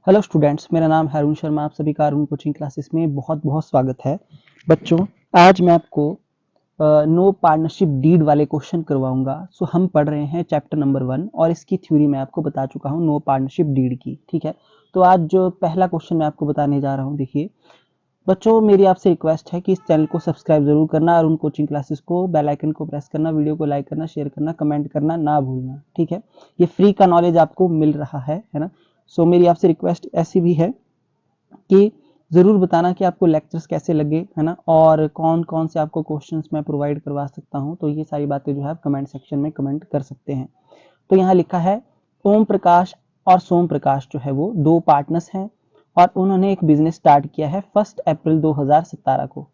Hello students, मेरा नाम है अरुण शर्मा। आप सभी का अरुण कोचिंग क्लासेस में बहुत बहुत स्वागत है। बच्चों, आज मैं आपको नो पार्टनरशिप डीड वाले क्वेश्चन करवाऊंगा। सो हम पढ़ रहे हैं चैप्टर नंबर 1 और इसकी थ्योरी मैं आपको बता चुका हूं नो पार्टनरशिप डीड की। ठीक है, तो आज जो पहला क्वेश्चन मैं आपको बताने जा रहा हूं, देखिए बच्चों, मेरी आपसे रिक्वेस्ट है कि इस चैनल को सब्सक्राइब जरूर करना, अरुण कोचिंग क्लासेस को, बेल आइकन को प्रेस करना, वीडियो को लाइक करना, शेयर करना, कमेंट करना ना भूलना। ठीक है, ये फ्री का नॉलेज आपको मिल रहा है ना। सो मेरी आपसे रिक्वेस्ट ऐसी भी है कि ज़रूर बताना कि आपको लेक्चर्स कैसे लगे, है ना, और कौन कौन से आपको क्वेश्चंस मैं प्रोवाइड करवा सकता हूं। तो ये सारी बातें जो है आप कमेंट सेक्शन में कमेंट कर सकते हैं। तो यहाँ लिखा है, ओम प्रकाश और सोम प्रकाश जो है वो दो पार्टनर्स हैं और उन्होंने एक बिजनेस स्टार्ट किया है 1 अप्रैल 2017 को।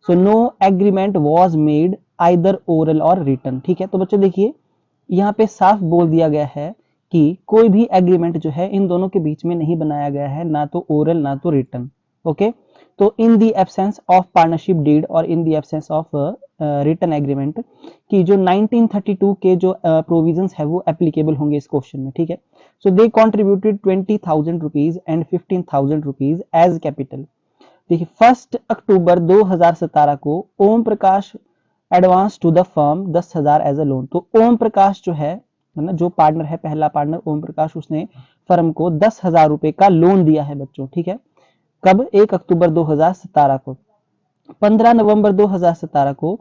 So no agreement was made either oral और रिटन। ठीक है, तो बच्चों देखिए, यहाँ पे साफ बोल दिया गया है कि कोई भी एग्रीमेंट जो है इन दोनों के बीच में नहीं बनाया गया है, ना तो ओरल ना तो रिटन। ओके, तो in the absence of partnership deed और in the absence of written agreement की जो 1932 के जो प्रोविजंस है वो एप्लीकेबल होंगे इस क्वेश्चन में। ठीक है, so they contributed 20,000 rupees and 15,000 rupees as capital. देखिए 1 अक्टूबर 2017 को Om Prakash advance to the firm 10,000 as a loan. तो ओम प्रकाश जो है ना, जो पार्टनर है, पहला पार्टनर ओम प्रकाश, उसने फर्म को 10,000 रुपए का लोन दिया है बच्चों। ठीक है, कब? 1 अक्टूबर 2017 को। 15 नवंबर 2017 को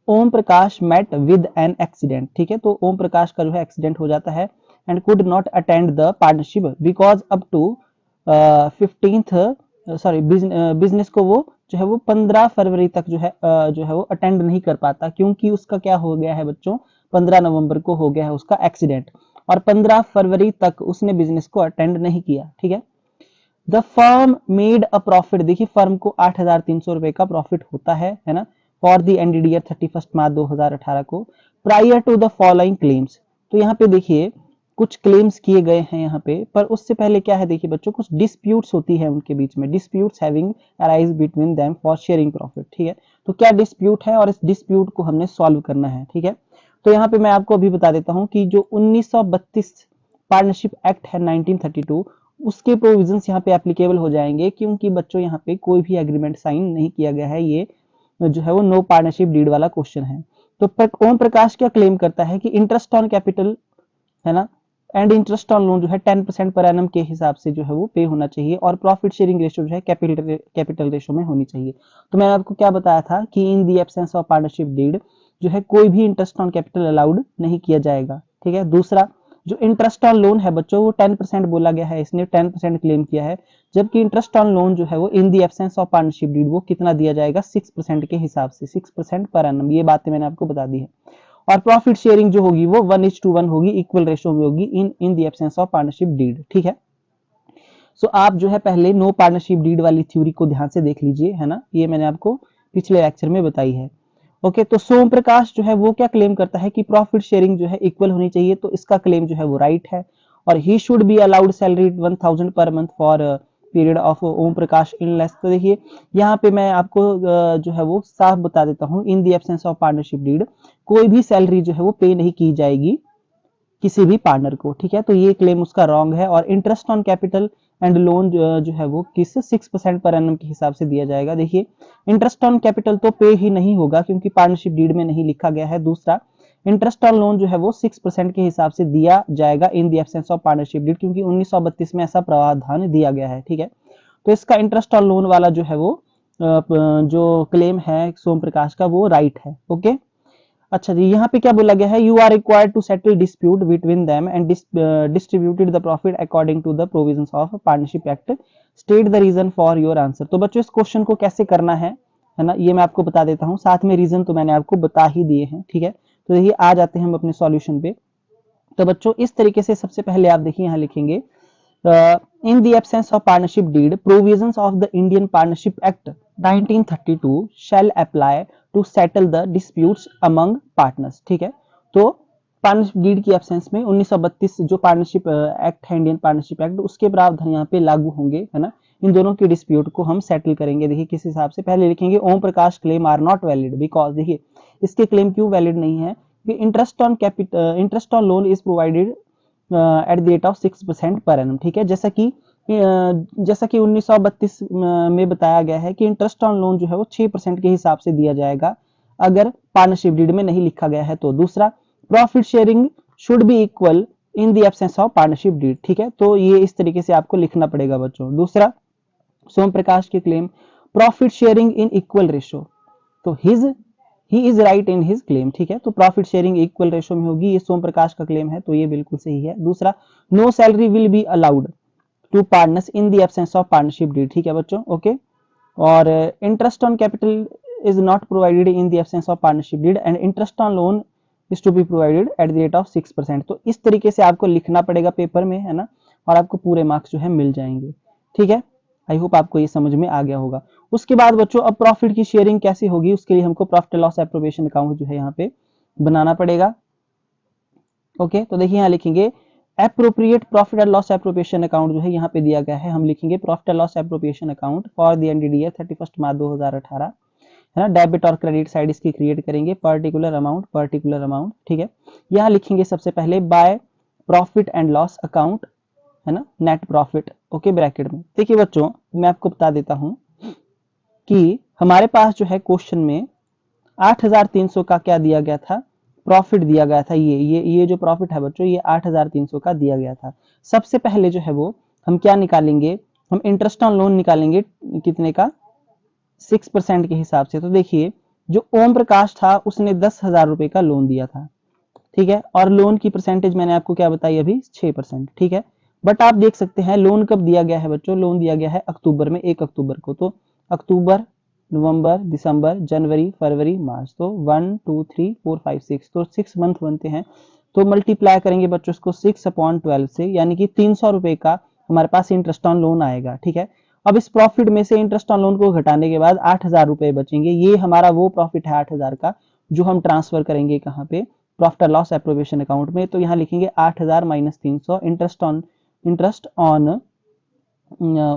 ओम प्रकाश मेट विद एन एक्सीडेंट। ठीक है, तो ओम प्रकाश का जो है एक्सीडेंट हो जाता है and could not attend the partnership because up to 15th sorry business को वो जो है वो 15 फरवरी तक जो है वो अटेंड नहीं कर पाता, क्योंकि उसका क्या हो गया है बच्चों, 15 नवंबर को हो गया है उसका एक्सीडेंट और 15 फरवरी तक उसने बिजनेस को अटेंड नहीं किया। ठीक है, the firm made a profit. देखिए फर्म को 8,300 रुपए का प्रॉफिट होता है ना, for the ended year 31 March 2018 को, prior to the following claims. तो यहाँ पे देखिए कुछ क्लेम्स किए गए हैं यहाँ पे, पर उससे पहले क्या है, देखिए बच्चों, कुछ डिस्प्यूट्स होती है उनके बीच में, disputes having arise between them for sharing profit. ठीक है, तो क्या डिस्प्यूट है और इस डिस्प्यूट को हमने सॉल्व करना है। ठीक है, तो यहाँ पे मैं आपको अभी बता देता हूँ कि जो 1932 पार्टनरशिप एक्ट है 1932, उसके प्रोविजंस यहाँ पे एप्लीकेबल हो जाएंगे, क्योंकि बच्चों यहाँ पे कोई भी एग्रीमेंट साइन नहीं किया गया है। ये जो है वो नो पार्टनरशिप डीड वाला क्वेश्चन है। तो ओम प्रकाश क्या क्लेम करता है कि इंटरेस्ट ऑन कैपिटल, है ना, एंड इंटरेस्ट ऑन लोन जो है 10% पर एनम के हिसाब से जो है वो पे होना चाहिए और प्रॉफिट शेयरिंग रेशियो जो है कैपिटल रेशियो में होनी चाहिए। तो मैंने आपको क्या बताया था कि in the absence of partnership deed जो है कोई भी इंटरेस्ट ऑन कैपिटल अलाउड नहीं किया जाएगा। ठीक है, दूसरा जो इंटरेस्ट ऑन लोन है बच्चों, वो 10% बोला गया है, इसने 10% क्लेम किया है, जबकि इंटरेस्ट ऑन लोन जो है वो in the absence of partnership deed वो कितना दिया जाएगा, 6% के हिसाब से, 6% पर एनम। ये बातें मैंने आपको बता दी है। और प्रॉफिट शेयरिंग जो होगी वो 1:1 होगी, इक्वल रेशियो में होगी in the absence of partnership deed. ठीक है, सो आप जो है पहले नो पार्टनरशिप डीड वाली थ्योरी को ध्यान से देख लीजिए, है ना, ये मैंने आपको पिछले लेक्चर में बताई है। ओके, तो सोम प्रकाश जो है वो क्या क्लेम करता है कि प्रॉफिट शेयरिंग जो है इक्वल होनी चाहिए, तो इसका क्लेम जो है वो राइट है। और he should be allowed salary 1,000 per month for period of Om Prakash इनलेस। तो देखिए यहाँ पे मैं आपको जो है वो साफ बता देता हूँ, in the absence of partnership deed कोई भी सैलरी जो है वो पे नहीं की जाएगी किसी भी पार्टनर को। ठीक है, तो ये क्लेम उसका रॉन्ग है। और interest on capital and loan जो है वो किस 6% पर एनम के हिसाब से दिया जाएगा। देखिए इंटरेस्ट ऑन कैपिटल तो पे ही नहीं होगा, क्योंकि पार्टनरशिप डीड में नहीं लिखा गया है। दूसरा, इंटरेस्ट ऑन लोन जो है वो 6% के हिसाब से दिया जाएगा in the absence of partnership deed, क्योंकि 1932 में ऐसा प्रावधान दिया गया है। ठीक है, तो इसका इंटरेस्ट ऑन लोन वाला जो है वो जो क्लेम है सोम प्रकाश का वो राइट है। ओके, अच्छा जी, यहाँ पे क्या बोला गया है, you are required to settle dispute between them and distributed the profit according to the provisions of partnership act, state the reason for your answer. तो बच्चों इस क्वेश्चन को कैसे करना है ना, ये मैं आपको बता देता हूँ, साथ में रीजन तो मैंने आपको बता ही दिए हैं। ठीक है, तो देखिए आ जाते हैं हम अपने सॉल्यूशन पे। तो बच्चों इस तरीके से सबसे पहले आप देखिए यहाँ लिखेंगे, in the absence of partnership deed, provisions of the Indian Partnership Act 1932 shall apply to settle the disputes among partners। ठीक है, तो पार्टनरशिप डीड की एब्सेंस में 1932 जो पार्टनरशिप एक्ट है, इंडियन पार्टनरशिप एक्ट, उसके प्रावधान यहाँ पे लागू होंगे, है ना। इन दोनों की डिस्प्यूट को हम सेटल करेंगे। देखिए किस हिसाब से, पहले लिखेंगे Om Prakash claim are not valid because, देखिए इसके क्लेम क्यों वैलिड नहीं है कि interest on loan is provided at the rate of 6% per annum. ठीक है, जैसा कि जैसा कि 1932 में बताया गया है कि इंटरेस्ट ऑन लोन जो है वो 6% के हिसाब से दिया जाएगा अगर पार्टनरशिप डीड में नहीं लिखा गया है तो। दूसरा, profit sharing should be equal in the absence of partnership deed, ठीक है, तो ये इस तरीके से आपको लिखना पड़ेगा बच्चों। दूसरा, सोम प्रकाश की claim, profit sharing in equal ratio, तो he is right in his claim, ठीक है, तो प्रॉफिट शेयरिंग इक्वल रेशो में होगी, ये सोम प्रकाश का क्लेम है तो ये बिल्कुल सही है। दूसरा, no salary will be allowed to partners in the absence of partnership deed, ठीक है बच्चों, ओके। और interest on capital is not provided in the absence of partnership deed and interest on loan is to be provided at the rate of 6%। तो इस तरीके से आपको लिखना पड़ेगा पेपर में, है ना, और आपको पूरे मार्क्स जो है मिल जाएंगे, ठीक है। आई होप आपको ये समझ में आ गया होगा। उसके बाद बच्चों अब प्रॉफिट की शेयरिंग कैसे होगी, उसके लिए हमको profit and loss appropriation account जो है यहाँ पे बनाना पड़ेगा, ओके। तो देखिए यहाँ लिखेंगे appropriate profit and loss appropriation account जो है यहाँ पे दिया गया है, हम लिखेंगे profit and loss appropriation account for the ended year 31 March 2018, है ना। डेबिट और क्रेडिट साइड इसकी क्रिएट करेंगे, पर्टिकुलर अमाउंट, ठीक है। यहाँ लिखेंगे सबसे पहले by profit and loss account, है ना, नेट प्रॉफिट, ओके, ब्रैकेट में। देखिए बच्चों मैं आपको बता देता हूं कि हमारे पास जो है क्वेश्चन में 8,300 का क्या दिया गया था, प्रॉफिट दिया गया था। ये जो प्रॉफिट है बच्चों ये 8,300 का दिया गया था। सबसे पहले जो है वो हम क्या निकालेंगे, हम इंटरेस्ट ऑन लोन निकालेंगे, कितने का, 6% के हिसाब से। तो देखिए जो ओम प्रकाश था उसने 10,000 रुपए का लोन दिया था, ठीक है, और लोन की परसेंटेज मैंने आपको क्या बताई अभी, 6%, ठीक है। बट आप देख सकते हैं लोन कब दिया गया है बच्चों, लोन दिया गया है अक्टूबर में, 1 अक्टूबर को। तो अक्टूबर, नवंबर, दिसंबर, जनवरी, फरवरी, मार्च, तो 1 2 3 4 5 6, तो 6 मंथ बनते हैं। तो मल्टीप्लाई करेंगे बच्चों इसको 6/12 से, यानी कि 300 रुपए का हमारे पास इंटरेस्ट ऑन लोन आएगा, ठीक है। अब इस प्रॉफिट में से इंटरेस्ट ऑन लोन को घटाने के बाद 8,000 रुपए बचेंगे, ये हमारा वो प्रॉफिट है 8,000 का जो हम ट्रांसफर करेंगे कहाँ पे, profit and loss appropriation account में। तो यहाँ लिखेंगे 8,000 minus 300 interest on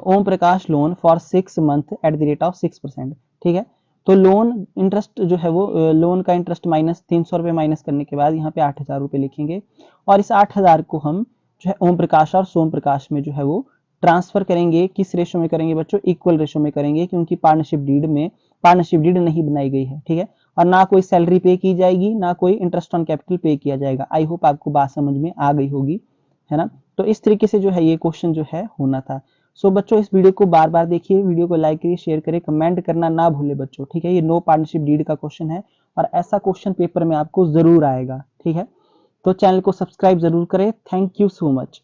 Om Prakash loan for 6 month at the rate of 6%, ठीक है। तो लोन इंटरेस्ट जो है वो लोन का इंटरेस्ट माइनस 300 रुपए माइनस करने के बाद यहाँ पे 8,000 रुपए लिखेंगे, और इस 8,000 को हम जो है ओम प्रकाश और सोम प्रकाश में जो है वो ट्रांसफर करेंगे। किस रेशो में करेंगे बच्चों, इक्वल रेशो में करेंगे, क्योंकि पार्टनरशिप डीड नहीं बनाई गई है, ठीक है। और ना कोई सैलरी पे की जाएगी, ना कोई इंटरेस्ट ऑन कैपिटल पे किया जाएगा। आई होप आपको बात समझ में आ गई होगी, है ना। तो इस तरीके से जो है ये क्वेश्चन जो है होना था। सो बच्चों इस वीडियो को बार बार देखिए, वीडियो को लाइक करिए, शेयर करिए, कमेंट करना ना भूले बच्चों, ठीक है। ये नो पार्टनरशिप डीड का क्वेश्चन है और ऐसा क्वेश्चन पेपर में आपको जरूर आएगा, ठीक है। तो चैनल को सब्सक्राइब जरूर करें। Thank you so much.